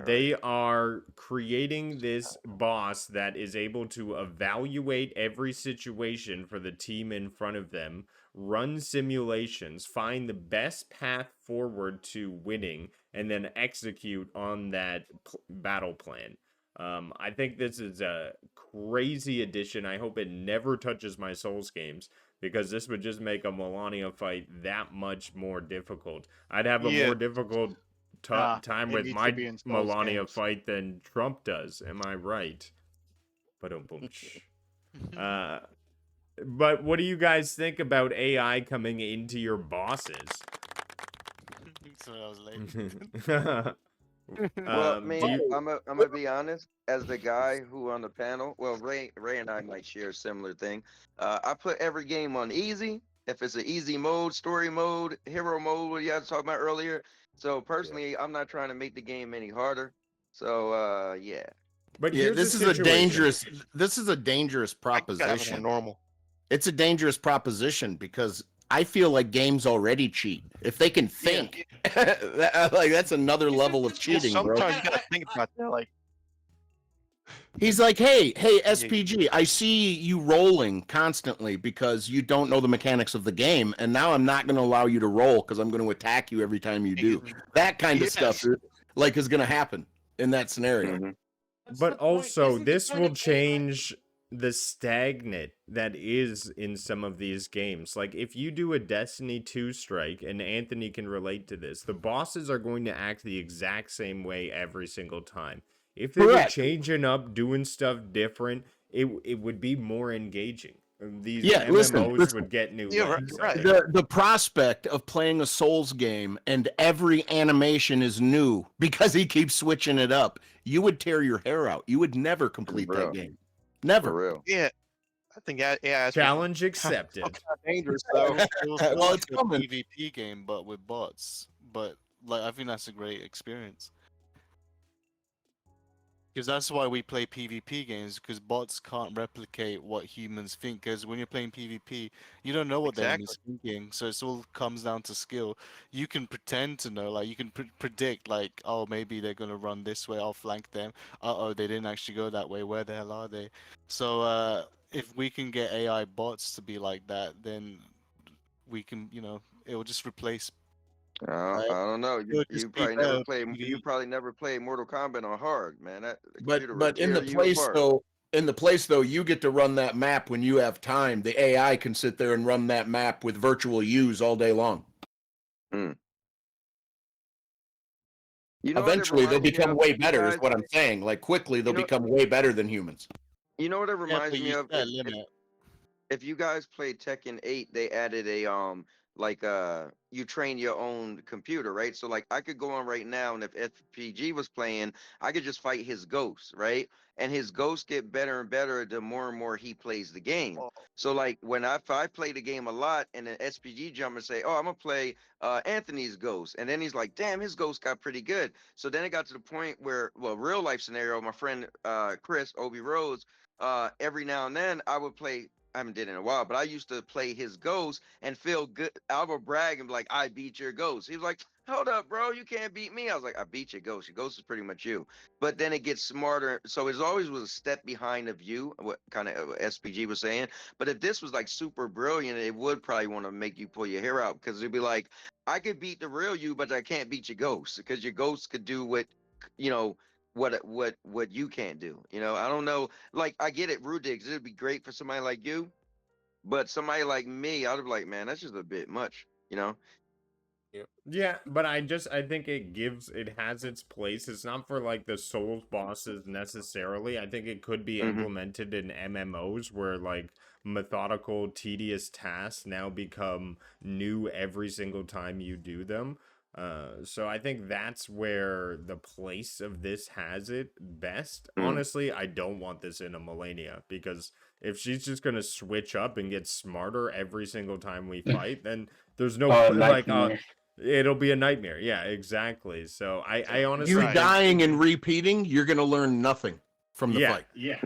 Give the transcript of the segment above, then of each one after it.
They are creating this boss that is able to evaluate every situation for the team in front of them, run simulations, find the best path forward to winning, and then execute on that battle plan. I think this is a crazy addition. I hope it never touches my Souls games because this would just make a Melania fight that much more difficult. I'd have a more difficult time with my Melania fight than Trump does. Am I right? But but what do you guys think about AI coming into your bosses? Sorry, I was late. Well, me, I'm gonna be honest. As the guy who on the panel, well, Ray and I might share a similar thing. I put every game on easy. If it's an easy mode, story mode, hero mode, what you guys talking about earlier. So personally, I'm not trying to make the game any harder. So yeah. But yeah, this is a dangerous proposition. Normal. It's a dangerous proposition because I feel like games already cheat. If they can think, that's another level of cheating, Sometimes bro. you gotta think about that. Like, he's like, hey, SPG, I see you rolling constantly because you don't know the mechanics of the game, and now I'm not going to allow you to roll because I'm going to attack you every time you do. That kind of stuff, is going to happen in that scenario. Mm-hmm. But also, this will change the stagnant that is in some of these games. Like, if you do a Destiny 2 strike, and Anthony can relate to this, the bosses are going to act the exact same way every single time. If they were changing up, doing stuff different, it would be more engaging. These MMOs would get new legs. Right. The prospect of playing a Souls game and every animation is new because he keeps switching it up, you would tear your hair out. You would never complete that game. Never. For real. yeah, I think Challenge accepted. dangerous though. Well, it's coming. PvP game, but with bots. But like, I think that's a great experience. Because that's why we play PvP games, because bots can't replicate what humans think. Because when you're playing PvP, you don't know what the enemy's thinking, so it all comes down to skill. You can pretend to know, like you can predict, like, oh, maybe they're gonna run this way, I'll flank them. Oh, they didn't actually go that way. Where the hell are they? So if we can get AI bots to be like that, then we can, it will just replace. I don't know. You probably never played. You probably never played Mortal Kombat on hard, man. But in the place though, you get to run that map when you have time. The AI can sit there and run that map with virtual U's all day long. Eventually, they'll become way better. Is what I'm saying. Like quickly, they'll become way better than humans. You know what it reminds me of? If you guys played Tekken 8, they added a you train your own computer, right? So like I could go on right now, and if FPG was playing, I could just fight his ghosts, right? And his ghosts get better and better the more and more he plays the game. So like if I play the game a lot, and an SPG jump and say, oh, I'm gonna play Anthony's ghost, and then he's like, damn, his ghost got pretty good. So then it got to the point where, well, real life scenario, my friend Chris Obi Rose, every now and then I would play. I haven't did it in a while, but I used to play his ghost and feel good. I would brag and be like, I beat your ghost. He was like, hold up, bro, you can't beat me. I was like, I beat your ghost. Your ghost is pretty much you. But then it gets smarter. So it always was a step behind of you, what kind of SPG was saying. But if this was like super brilliant, it would probably want to make you pull your hair out, because it'd be like, I could beat the real you, but I can't beat your ghost, because your ghost could do what you can't do. I don't know. Like, I get it, Rudigs, it'd be great for somebody like you, but somebody like me, I'd be like, man, that's just a bit much. Yeah, but I think it has its place. It's not for like the Souls bosses necessarily. I think it could be implemented in MMOs where like methodical, tedious tasks now become new every single time you do them. So I think that's where the place of this has it best. Honestly, I don't want this in a Melania, because if she's just gonna switch up and get smarter every single time we fight, then there's no it'll be a nightmare. Yeah, exactly. So I honestly, you dying and repeating, you're gonna learn nothing from the fight. Yeah,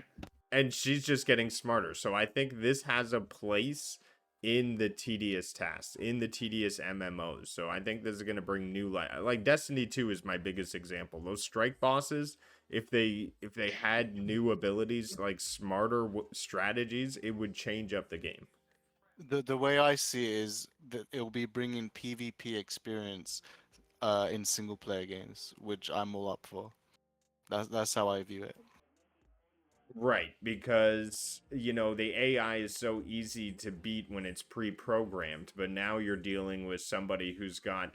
and she's just getting smarter. So I think this has a place in the tedious tasks, in the tedious MMOs. So I think this is going to bring new light. Like Destiny 2 is my biggest example. Those strike bosses, if they had new abilities like smarter strategies, it would change up the game. The way I see it is that it will be bringing PvP experience in single player games, which I'm all up for. That's how I view it. Right, because the AI is so easy to beat when it's pre-programmed, but now you're dealing with somebody who's got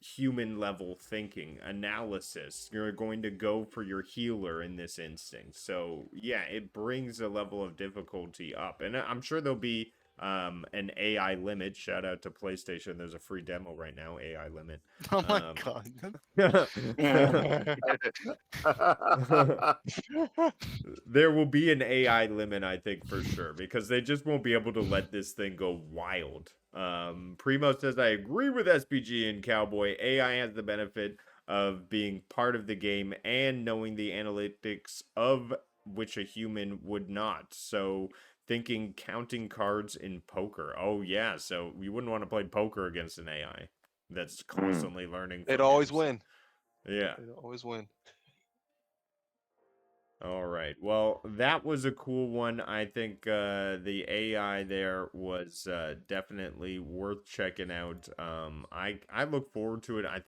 human level thinking, analysis. You're going to go for your healer in this instance. So, yeah, it brings a level of difficulty up. And I'm sure there'll be an AI limit. Shout out to PlayStation. There's a free demo right now, AI limit. Oh my god. There will be an AI limit, I think, for sure, because they just won't be able to let this thing go wild. Primo says, I agree with SPG and Cowboy. AI has the benefit of being part of the game and knowing the analytics of which a human would not. So thinking counting cards in poker. Oh, yeah. So we wouldn't want to play poker against an AI that's constantly learning They'd from always you. win. Yeah. They'd always win. All right. Well, that was a cool one. I think the AI there was definitely worth checking out. I look forward to it. I